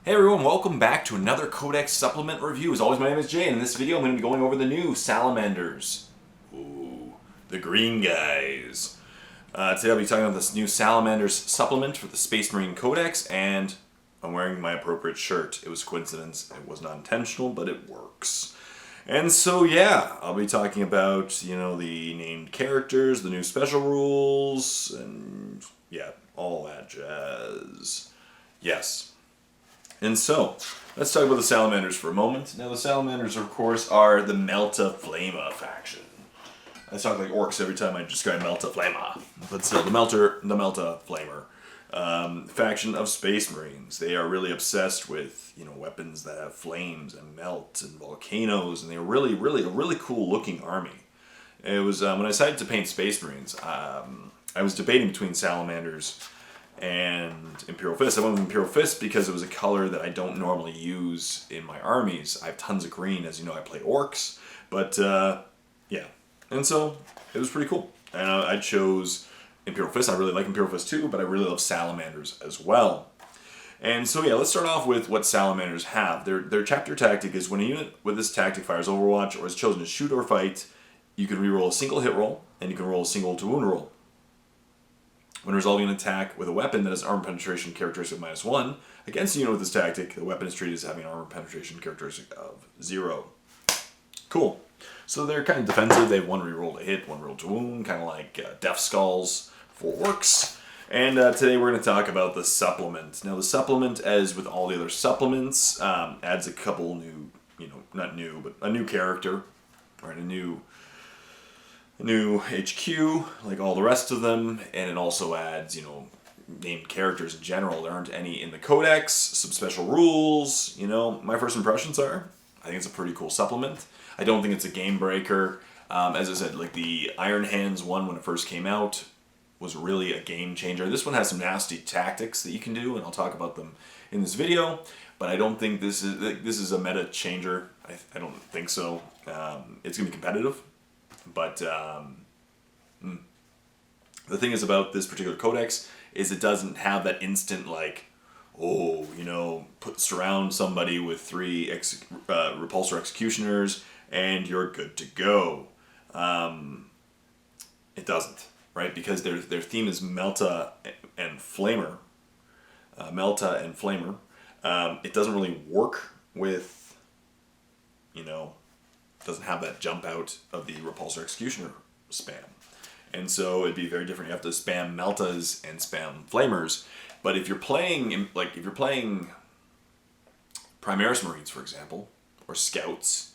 Hey everyone, welcome back to another Codex Supplement review. As always, my name is Jay, and in this video I'm going to be going over the new Salamanders. Ooh, the green guys. Today I'll be talking about this new Salamanders Supplement for the Space Marine Codex, and I'm wearing my appropriate shirt. It was a coincidence, it was not intentional, but it works. And so yeah, I'll be talking about, the named characters, the new special rules, and yeah, all that jazz. Yes. And so, let's talk about the Salamanders for a moment. Now, the Salamanders, of course, are the Melta Flama faction. I talk like orcs every time I describe Melta Flama. But still, the Melta Flamer faction of Space Marines. They are really obsessed with, weapons that have flames and melt and volcanoes, and they're really a really cool looking army. It was, when I decided to paint Space Marines, I was debating between Salamanders and Imperial Fist. I went with Imperial Fist because it was a color that I don't normally use in my armies. I have tons of green, as you know, I play orcs, but yeah. And so, it was pretty cool. And I chose Imperial Fist. I really like Imperial Fist too, but I really love Salamanders as well. And so yeah, let's start off with what Salamanders have. Their chapter tactic is when a unit with this tactic fires Overwatch or is chosen to shoot or fight, you can reroll a single hit roll, and you can roll a single to wound roll. When resolving an attack with a weapon that has armor penetration characteristic of -1, against a unit with this tactic, the weapon is treated as having an armor penetration characteristic of 0. Cool. So they're kind of defensive. They have one reroll to hit, one reroll to wound, kind of like Death Skulls for orcs. And today we're going to talk about the supplement. Now the supplement, as with all the other supplements, adds a couple new, not new, but a new character, or a new HQ, like all the rest of them, and it also adds, named characters in general. There aren't any in the Codex, some special rules, My first impressions are, I think it's a pretty cool supplement. I don't think it's a game breaker. As I said, like the Iron Hands one when it first came out was really a game changer. This one has some nasty tactics that you can do, and I'll talk about them in this video, but I don't think this is a meta changer. I don't think so. It's going to be competitive. But the thing is about this particular codex is it doesn't have that instant surround somebody with 3 repulsor executioners and you're good to go. It doesn't, right? Because their theme is Melta and Flamer. It doesn't really work with, doesn't have that jump out of the repulsor executioner spam, and so it'd be very different. You have to spam Meltas and spam Flamers, but if you're playing Primaris Marines, for example, or Scouts,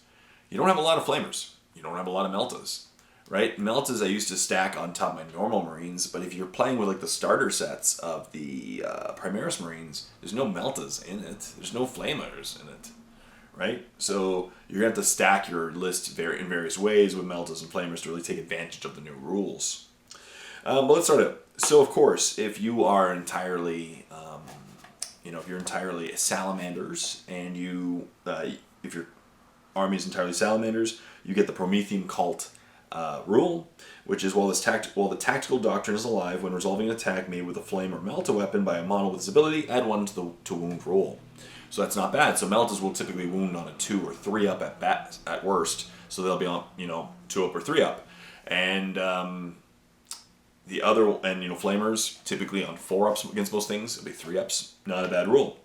you don't have a lot of Flamers. You don't have a lot of Meltas, right? Meltas I used to stack on top of my normal Marines, but if you're playing with the starter sets of the Primaris Marines, there's no Meltas in it. There's no Flamers in it. Right? So you're going to have to stack your list in various ways with Meltas and Flamers to really take advantage of the new rules. But let's start out. So of course, if you are entirely, if you're entirely Salamanders, and if your army is entirely Salamanders, you get the Promethean cult rule, which is while the tactical doctrine is alive, when resolving an attack made with a flame or Melta weapon by a model with this ability, add 1 to wound roll. So that's not bad. So Meltas will typically wound on a 2 or 3 up at worst. So they'll be on 2 up or 3 up, and Flamers typically on 4 ups against most things. It'll be 3 ups. Not a bad rule.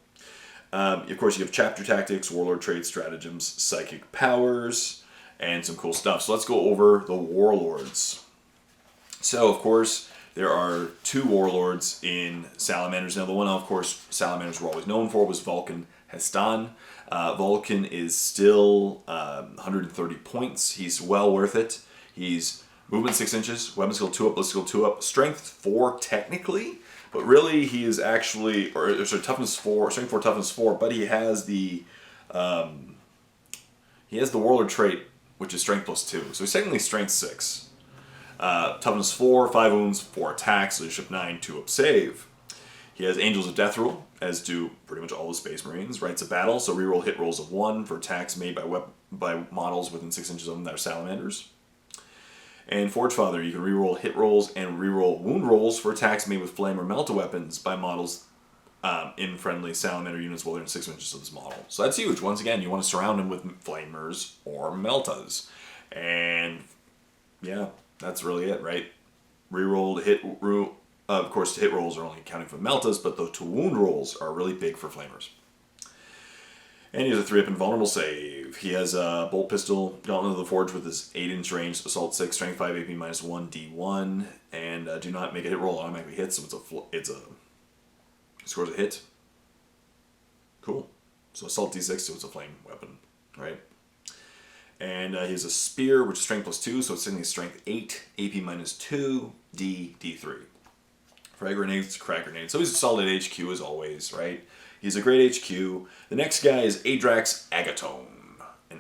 Of course, you have chapter tactics, warlord traits, stratagems, psychic powers, and some cool stuff. So let's go over the warlords. So of course, there are 2 warlords in Salamanders. Now the one, of course, Salamanders were always known for was Vulcan Hestan. Vulcan is still 130 points. He's well worth it. He's movement 6 inches, weapon skill 2 up, ballistic skill 2 up, strength 4 technically, but really he is actually, toughness 4, strength 4, toughness 4, but he has the warlord trait, which is strength plus 2. So he's technically strength 6. Toughness 4, 5 wounds, 4 attacks, leadership 9, 2 up save. He has Angels of Death rule, as do pretty much all the Space Marines. Rights of Battle, so reroll hit rolls of 1 for attacks made by models within 6 inches of them that are Salamanders. And Forge Father, you can reroll hit rolls and reroll wound rolls for attacks made with flame or melta weapons by models in friendly Salamander units while they're in 6 inches of this model. So that's huge. Once again, you want to surround them with Flamers or Meltas. And yeah, that's really it, right? Reroll to hit, of course, hit rolls are only counting for Meltas, but the to wound rolls are really big for Flamers. And he has a 3-up invulnerable save. He has a Bolt Pistol, Gauntlet of the Forge with his 8-inch range, Assault 6, Strength 5, AP -1, D1, and do not make a hit roll, automatically hits, so scores a hit. Cool. So Assault D6, so it's a flame weapon, right? And he has a Spear, which is Strength +2, so it's sitting at Strength 8, AP -2, D3. Frag Grenades, Crack Grenades. So he's a solid HQ as always, right? He's a great HQ. The next guy is Adrax Agatone.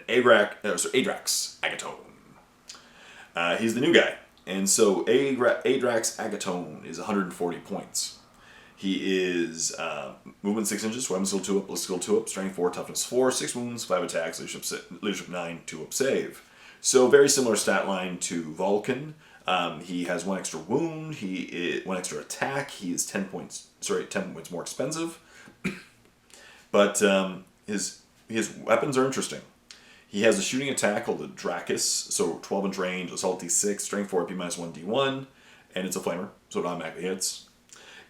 Adrax Agatone. He's the new guy. And so Adrax Agatone is 140 points. He is movement 6 inches, weapon skill 2 up, skill 2 up, strength 4, toughness 4, 6 wounds, 5 attacks, leadership 9, 2 up save. So very similar stat line to Vulcan. He has 1 extra wound, 1 extra attack, he is 10 points more expensive. But his weapons are interesting. He has a shooting attack called the Dracus, so 12-inch range, Assault D6, Strength 4, AP -1, D1, and it's a flamer, so it automatically hits.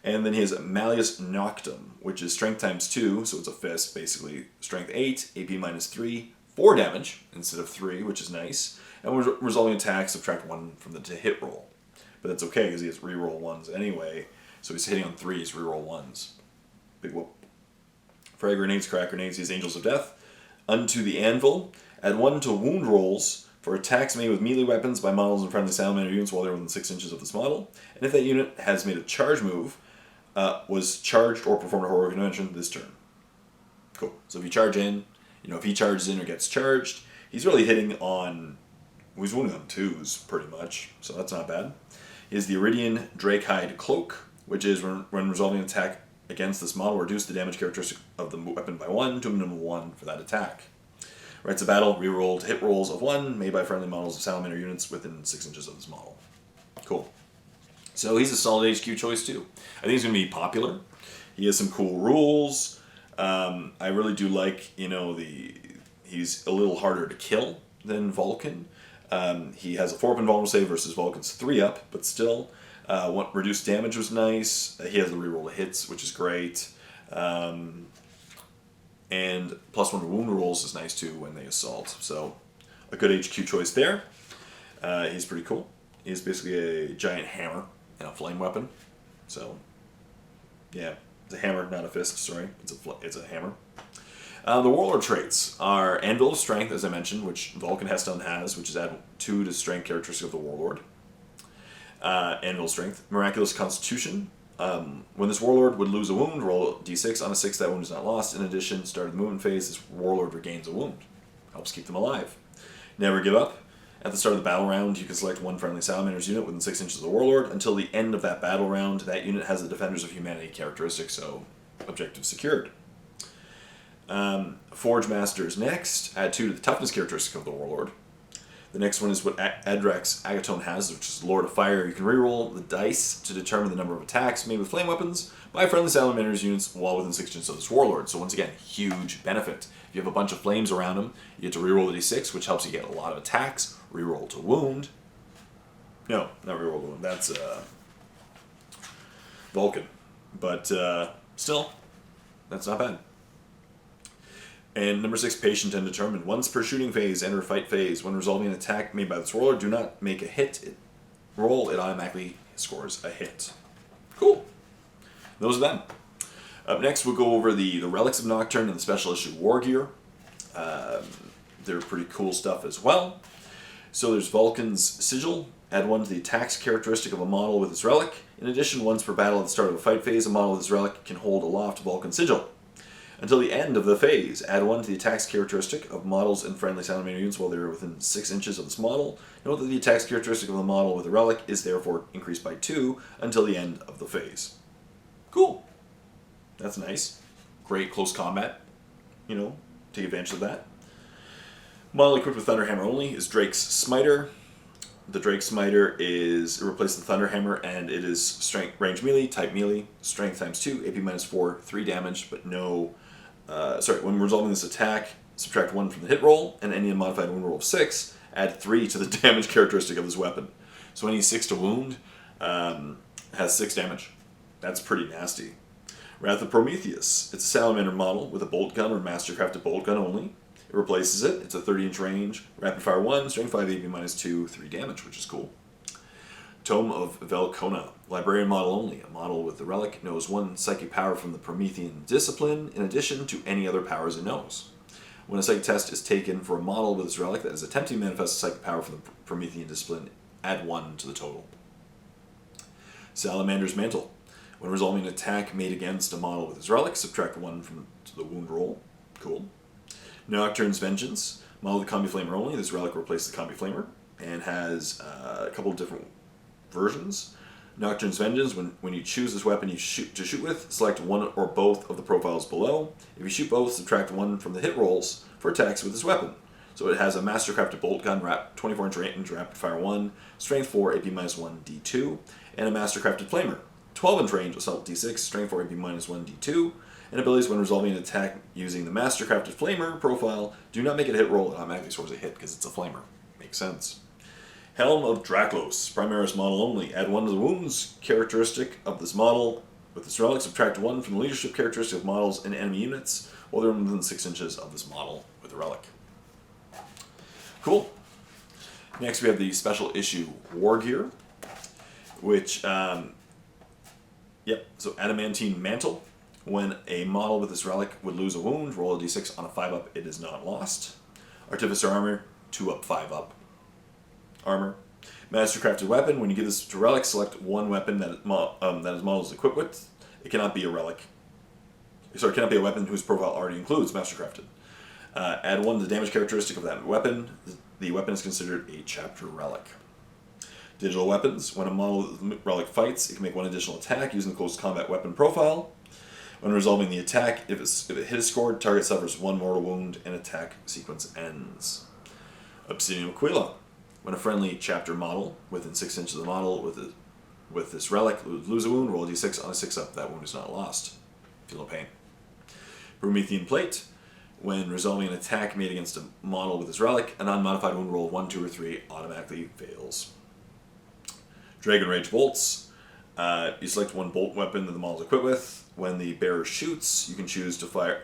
And then he has Malleus Noctum, which is Strength ×2, so it's a fist, basically. Strength 8, AP -3, 4 damage instead of 3, which is nice. And resolving attack, subtract 1 from the hit roll. But that's okay, because he has reroll 1s anyway, so he's hitting on 3s, reroll 1s. Big whoop. Frag Grenades, Crack Grenades, he has Angels of Death. Unto the Anvil. Add 1 to wound rolls for attacks made with melee weapons by models in friendly Salamander units while they're within 6 inches of this model. And if that unit has made a charge move, was charged or performed a heroic intervention this turn. Cool. So if you charge in, if he charges in or gets charged, he's really hitting on, he's wounding on 2s pretty much, so that's not bad. He has the Iridian Drakehide Cloak, which is when resolving an attack against this model, reduce the damage characteristic of the weapon by 1 to a minimum of 1 for that attack. Rites of Battle, rerolled hit rolls of 1 made by friendly models of Salamander units within 6 inches of this model. Cool. So he's a solid HQ choice too. I think he's going to be popular. He has some cool rules. I really do like, he's a little harder to kill than Vulcan. He has a 4-up invulnerable save versus Vulcan's 3-up, but still, reduced damage was nice. He has the reroll hits, which is great. And +1 to wound rolls is nice too when they assault. So a good HQ choice there. He's pretty cool. He's basically a giant hammer and a flame weapon. So yeah, it's a hammer, not a fist. Sorry, it's a hammer. The Warlord traits are Anvil of Strength, as I mentioned, which Vulcan Heston has, which is add 2 to strength characteristic of the Warlord. Anvil of Strength. Miraculous Constitution. When this Warlord would lose a wound, roll d6. On a 6, that wound is not lost. In addition, start of the movement phase, this Warlord regains a wound. Helps keep them alive. Never give up. At the start of the battle round, you can select 1 friendly Salamander's unit within 6 inches of the Warlord. Until the end of that battle round, that unit has the Defenders of Humanity characteristic, so objective secured. Forge Masters next. Add 2 to the toughness characteristic of the Warlord. The next one is what Adrax Agatone has, which is Lord of Fire. You can reroll the dice to determine the number of attacks made with flame weapons by friendly Salamander's units while within 6 inches of this Warlord. So once again, huge benefit. If you have a bunch of flames around him, you get to reroll the d6, which helps you get a lot of attacks. Reroll to wound. No, not reroll to wound. That's Vulcan. But still, that's not bad. And number 6, Patient and Determined. Once per shooting phase, enter fight phase. When resolving an attack made by this Warlord, do not make a hit roll. It automatically scores a hit. Cool. Those are them. Up next, we'll go over the Relics of Nocturne and the Special Issue War Gear. They're pretty cool stuff as well. So there's Vulcan's Sigil. Add 1 to the attacks characteristic of a model with its relic. In addition, once per battle at the start of a fight phase, a model with its relic can hold aloft Vulcan's Sigil. Until the end of the phase, add 1 to the attacks characteristic of models in friendly Salamander units while they are within 6 inches of this model. Note that the attacks characteristic of the model with the relic is therefore increased by 2 until the end of the phase. Cool. That's nice. Great close combat. Take advantage of that. Model equipped with Thunderhammer only is Drake's Smiter. the Drake Smiter is, it replaces the Thunder Hammer, and it is strength, range melee, type melee, strength times 2, AP minus 4, 3 damage, but no, when resolving this attack, subtract 1 from the hit roll, and any unmodified wound roll of 6, add 3 to the damage characteristic of this weapon. So any 6 to wound has 6 damage. That's pretty nasty. Wrath of Prometheus. It's a Salamander model with a bolt gun or mastercrafted bolt gun only. It replaces it. It's a 30-inch range, rapid fire 1, strength 5, AP minus 2, 3 damage, which is cool. Tome of Velkona. Librarian model only. A model with the relic knows 1 psychic power from the Promethean discipline, in addition to any other powers it knows. When a psychic test is taken for a model with this relic that is attempting to manifest a psychic power from the Promethean discipline, add 1 to the total. Salamanders Mantle. When resolving an attack made against a model with this relic, subtract 1 from the wound roll. Cool. Nocturnes Vengeance. Model with the Combi Flamer only. This relic replaces the Combi Flamer and has a couple of different versions. Nocturnes Vengeance, when you choose this weapon to shoot with, select one or both of the profiles below. If you shoot both, subtract 1 from the hit rolls for attacks with this weapon. So it has a mastercrafted bolt gun, 24-inch range, rapid fire 1, strength 4, AP minus 1, D2, and a mastercrafted flamer. 12-inch range, assault D6, strength 4, AP minus 1, D2, and abilities when resolving an attack using the mastercrafted flamer profile. Do not make it a hit roll, it automatically scores a hit because it's a flamer. Makes sense. Helm of Draklos, Primaris model only. Add 1 to the wounds characteristic of this model. With this relic, subtract 1 from the leadership characteristic of models and enemy units, while they're within 6 inches of this model with the relic. Cool. Next we have the special issue War Gear, which, so Adamantine Mantle. When a model with this relic would lose a wound, roll a d6 on a 5-up, it is not lost. Artificer Armor, 2-up, 5-up. Armor. Mastercrafted Weapon, when you give this to relic, select one weapon that his model is equipped with. It cannot be a relic. Sorry, it cannot be a weapon whose profile already includes Mastercrafted. Add 1 to the damage characteristic of that weapon. The weapon is considered a chapter relic. Digital weapons. When a model with the relic fights, it can make 1 additional attack using the close combat weapon profile. When resolving the attack, if a hit is scored, target suffers 1 mortal wound and attack sequence ends. Obsidian Aquila. When a friendly chapter model within 6 inches of the model with this relic lose a wound, roll a d6 on a 6-up. That wound is not lost. Feel no pain. Promethean Plate. When resolving an attack made against a model with this relic, an unmodified wound roll of 1, 2, or 3 automatically fails. Dragon Rage Bolts. You select 1 bolt weapon that the model is equipped with. When the bearer shoots, you can choose to fire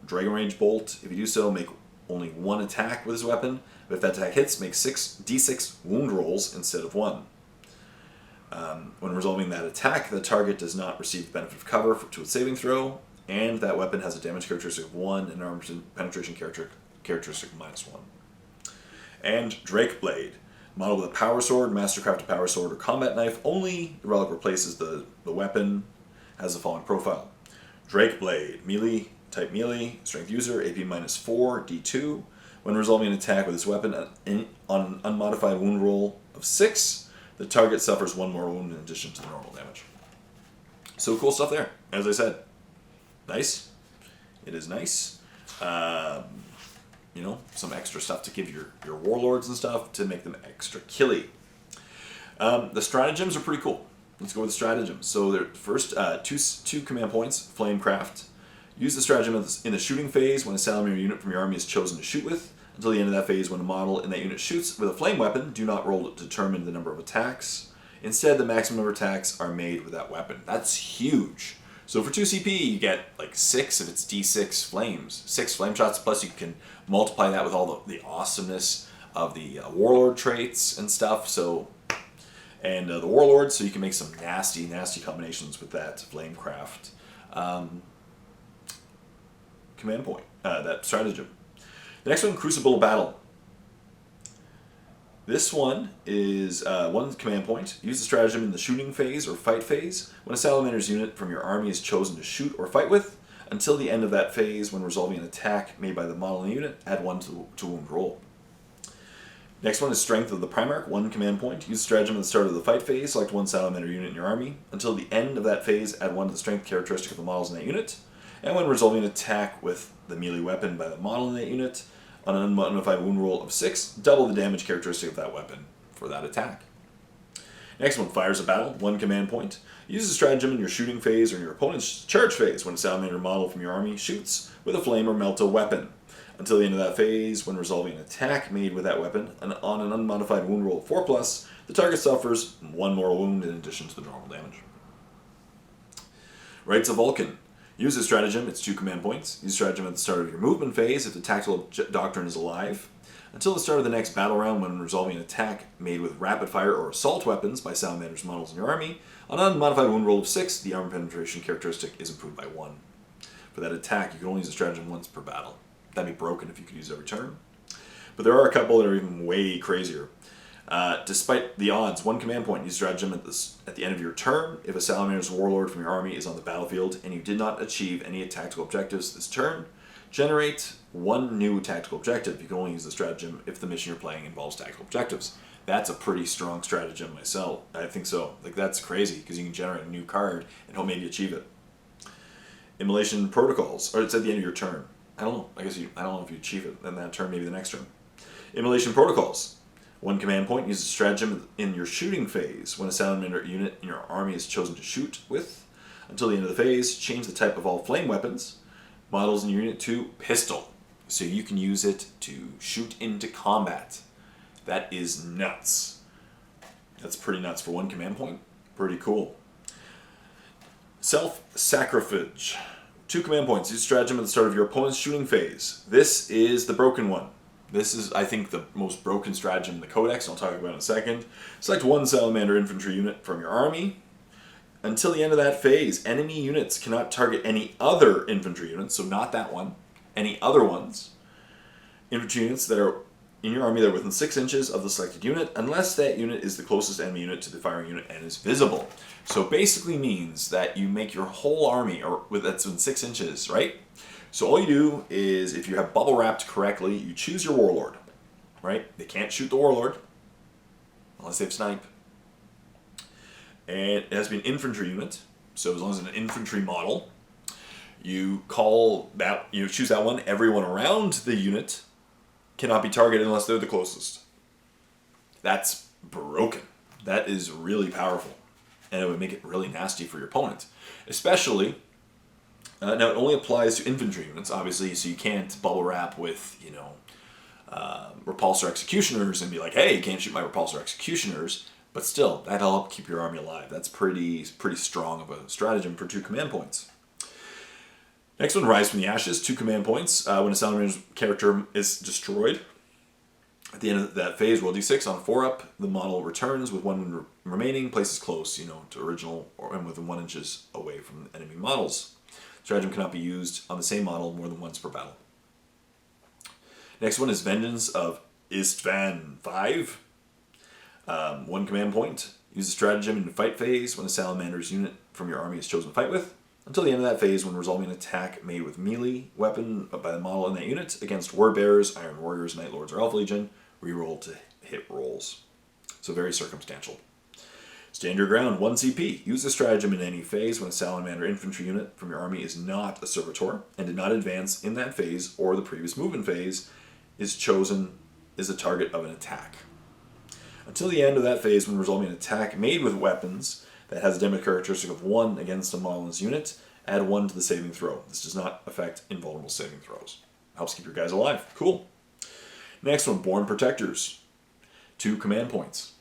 Dragon Rage Bolt. If you do so, make only 1 attack with this weapon. But if that attack hits, make 6 d6 wound rolls instead of 1. When resolving that attack, the target does not receive the benefit of cover to its saving throw, and that weapon has a damage characteristic of 1 and an armor penetration characteristic of -1. And Drake Blade. Model with a power sword, mastercrafted power sword, or combat knife only. The relic replaces the weapon. Has the following profile. Drake Blade. Melee, type melee, strength user, AP -4, D2. When resolving an attack with this weapon on an unmodified wound roll of 6, the target suffers 1 more wound in addition to the normal damage. So cool stuff there. As I said, nice. It is nice. Some extra stuff to give your warlords and stuff to make them extra killy. The stratagems are pretty cool. Let's go with stratagems. So the first two command points, Flamecraft. Use the stratagem in the shooting phase when a salamander unit from your army is chosen to shoot with. Until the end of that phase, when a model in that unit shoots with a flame weapon, do not roll to determine the number of attacks. Instead, the maximum number of attacks are made with that weapon. That's huge. So for 2 CP, you get like 6 if it's D6 flames. 6 flame shots, plus you can multiply that with all the awesomeness of the warlord traits and stuff. And the warlord, so you can make some nasty, nasty combinations with that Flamecraft command point, that stratagem. The next one, Crucible Battle. This one is 1 command point. Use the stratagem in the shooting phase or fight phase when a salamander's unit from your army is chosen to shoot or fight with. Until the end of that phase, when resolving an attack made by the model in the unit, add 1 to wound roll. Next one is Strength of the Primarch, 1 command point. Use the stratagem at the start of the fight phase. Select 1 salamander unit in your army. Until the end of that phase, add 1 to the strength characteristic of the models in that unit. And when resolving an attack with the melee weapon by the model in that unit, on an unmodified wound roll of 6, double the damage characteristic of that weapon for that attack. Next one, Fires of Battle, 1 command point. Use a stratagem in your shooting phase or in your opponent's charge phase when a Salamander model from your army shoots with a flame or Melta weapon. Until the end of that phase, when resolving an attack made with that weapon, and on an unmodified wound roll of 4+, the target suffers 1 more wound in addition to the normal damage. Rites of Vulcan. Use a stratagem, it's 2 command points. Use a stratagem at the start of your movement phase if the tactical doctrine is alive. Until the start of the next battle round when resolving an attack made with rapid fire or assault weapons by Salamander's models in your army, on an unmodified wound roll of 6, the armor penetration characteristic is improved by 1. For that attack, you can only use a stratagem once per battle. That'd be broken if you could use every turn. But there are a couple that are even way crazier. Despite the odds, 1 command point, use a stratagem at the end of your turn. If a Salamander's warlord from your army is on the battlefield and you did not achieve any tactical objectives this turn, generate 1 new tactical objective. You can only use the stratagem if the mission you're playing involves tactical objectives. That's a pretty strong stratagem myself. I think so. Like, that's crazy because you can generate a new card and hope maybe achieve it. Immolation Protocols, or it's at the end of your turn. I don't know. I don't know if you achieve it in that turn, maybe the next turn. Immolation Protocols. 1 command point, use a stratagem in your shooting phase. When a Salamander unit in your army is chosen to shoot with, until the end of the phase, change the type of all flame weapons models in your unit to pistol. So you can use it to shoot into combat. That is nuts. That's pretty nuts for 1 command point. Pretty cool. Self-Sacrifice. 2 command points. Use stratagem at the start of your opponent's shooting phase. This is the broken one. This is, I think, the most broken stratagem in the Codex, and I'll talk about it in a second. Select 1 Salamander infantry unit from your army. Until the end of that phase, enemy units cannot target any other infantry units, so not that one, any other ones. Infantry units that are in your army that are within 6 inches of the selected unit, unless that unit is the closest enemy unit to the firing unit and is visible. So basically means that you make your whole army that's within 6 inches, right? So all you do is, if you have bubble wrapped correctly, you choose your warlord, right? They can't shoot the warlord unless they have snipe. And it has to be an infantry unit, so as long as it's an infantry model, you choose that one. Everyone around the unit cannot be targeted unless they're the closest. That's broken. That is really powerful, and it would make it really nasty for your opponent, especially. Now it only applies to infantry units, obviously, so you can't bubble wrap with, repulsor executioners and be like, hey, you can't shoot my repulsor executioners. But still, that'll help keep your army alive. That's pretty strong of a stratagem for 2 command points. Next one, Rise from the Ashes, 2 command points. When a Salamander's character is destroyed, at the end of that phase, roll d6 on a 4-up. The model returns with 1 remaining, places close, to original, and within 1 inches away from enemy models. Stratagem cannot be used on the same model more than once per battle. Next one is Vengeance of Istvan 5. 1 command point. Use a stratagem in the fight phase when a Salamander's unit from your army is chosen to fight with. Until the end of that phase, when resolving an attack made with melee weapon by the model in that unit against Word Bearers, Iron Warriors, Night Lords, or Elf Legion, reroll to hit rolls. So very circumstantial. Stand your ground, 1 CP. Use a stratagem in any phase when a Salamander infantry unit from your army is not a servitor and did not advance in that phase or the previous movement phase is the target of an attack. Until the end of that phase, when resolving an attack made with weapons that has a damage characteristic of 1 against a model in this unit, add 1 to the saving throw. This does not affect invulnerable saving throws. Helps keep your guys alive. Cool. Next one, Born Protectors. 2 command points.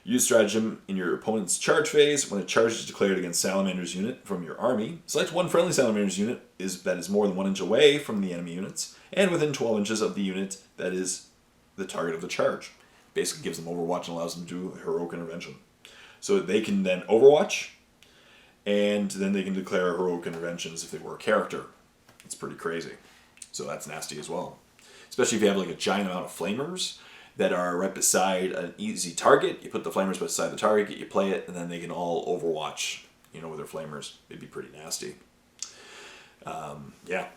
Use stratagem in your opponent's charge phase. When a charge is declared against Salamander's unit from your army, select 1 friendly Salamander's unit that is more than 1 inch away from the enemy units and within 12 inches of the unit that is the target of the charge. Basically gives them Overwatch and allows them to do heroic intervention. So they can then Overwatch, and then they can declare heroic interventions if they were a character. It's pretty crazy. So that's nasty as well. Especially if you have like a giant amount of flamers that are right beside an easy target. You put the flamers beside the target, you play it, and then they can all Overwatch, with their flamers. It'd be pretty nasty. Yeah.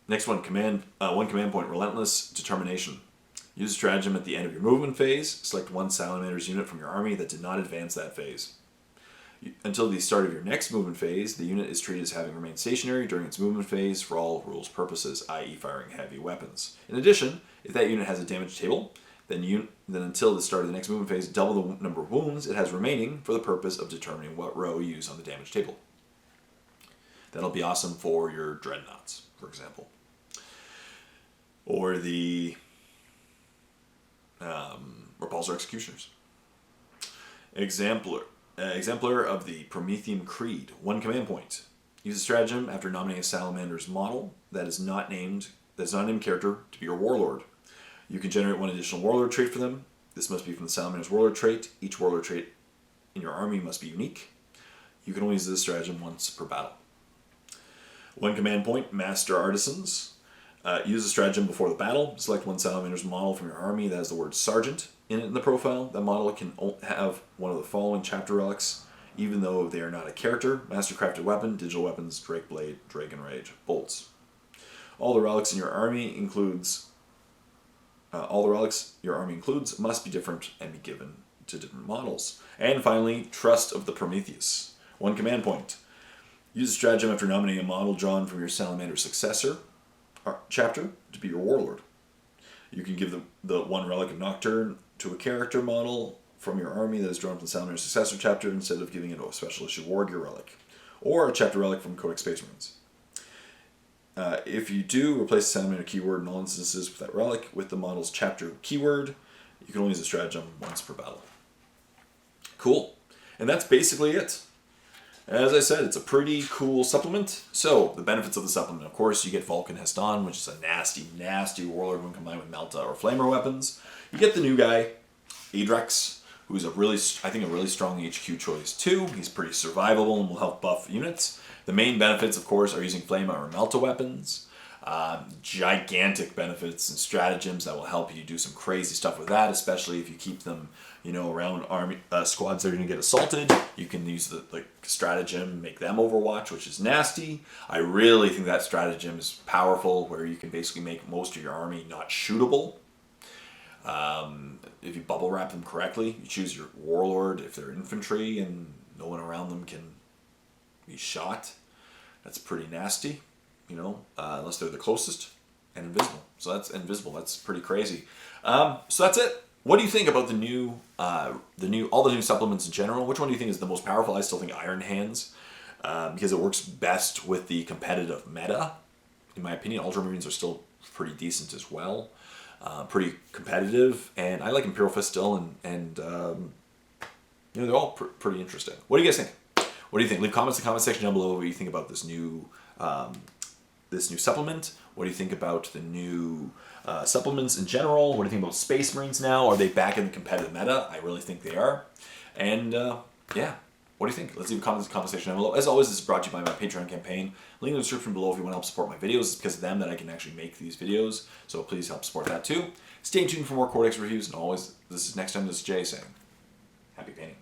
Next one, 1 command point, Relentless Determination. Use a stratagem at the end of your movement phase. Select 1 Salamander's unit from your army that did not advance that phase. Until the start of your next movement phase, the unit is treated as having remained stationary during its movement phase for all rules purposes, i.e. firing heavy weapons. In addition, if that unit has a damage table, Then until the start of the next movement phase, double the number of wounds it has remaining for the purpose of determining what row you use on the damage table. That'll be awesome for your Dreadnoughts, for example. Or the Repulsor Executioners. Exemplar of the Promethean Creed. 1 command point. Use a stratagem after nominating a Salamander's model that is not named character to be your Warlord. You can generate 1 additional Warlord trait for them. This must be from the Salamander's Warlord trait. Each Warlord trait in your army must be unique. You can only use this stratagem once per battle. 1 command point, Master Artisans. Use a stratagem before the battle. Select 1 Salamander's model from your army that has the word Sergeant in it in the profile. That model can have one of the following chapter relics, even though they are not a character: Mastercrafted Weapon, Digital Weapons, Drake Blade, Dragon Rage, Bolts. All the relics your army includes must be different and be given to different models. And finally, Trust of the Prometheus. 1 command point. Use a stratagem after nominating a model drawn from your Salamander Successor chapter to be your Warlord. You can give the 1 Relic of Nocturne to a character model from your army that is drawn from the Salamander Successor chapter instead of giving it a special issue Wargear relic, or a chapter relic from Codex Space Marines. If you do, replace the Salamander keyword in all instances with that relic with the model's chapter keyword. You can only use a stratagem once per battle. Cool. And that's basically it. As I said, it's a pretty cool supplement. So, the benefits of the supplement. Of course, you get Vulcan Heston, which is a nasty, nasty Warlord when combined with Melta or Flamer weapons. You get the new guy, Adrex, who's a really strong HQ choice too. He's pretty survivable and will help buff units. The main benefits, of course, are using Flamer or Melta weapons. Gigantic benefits and stratagems that will help you do some crazy stuff with that, especially if you keep them, around army squads that are going to get assaulted. You can use the stratagem, make them overwatch, which is nasty. I really think that stratagem is powerful, where you can basically make most of your army not shootable. If you bubble wrap them correctly, you choose your Warlord if they're infantry and no one around them can be shot. That's pretty nasty. Unless they're the closest, and invisible. So that's invisible. That's pretty crazy. So that's it. What do you think about all the new supplements in general? Which one do you think is the most powerful? I still think Iron Hands, because it works best with the competitive meta. In my opinion, Ultramarines are still pretty decent as well. Pretty competitive, and I like Imperial Fist still, and they're all pretty interesting. What do you guys think? What do you think? Leave comments in the comment section down below what you think about this new supplement. What do you think about the new supplements in general? What do you think about Space Marines now? Are they back in the competitive meta? I really think they are. And yeah, what do you think? Let's leave a comment in the comment section down below. As always, this is brought to you by my Patreon campaign. Link in the description below if you want to help support my videos. It's because of them that I can actually make these videos. So please help support that too. Stay tuned for more Codex reviews. And always, this is Jay saying, happy painting.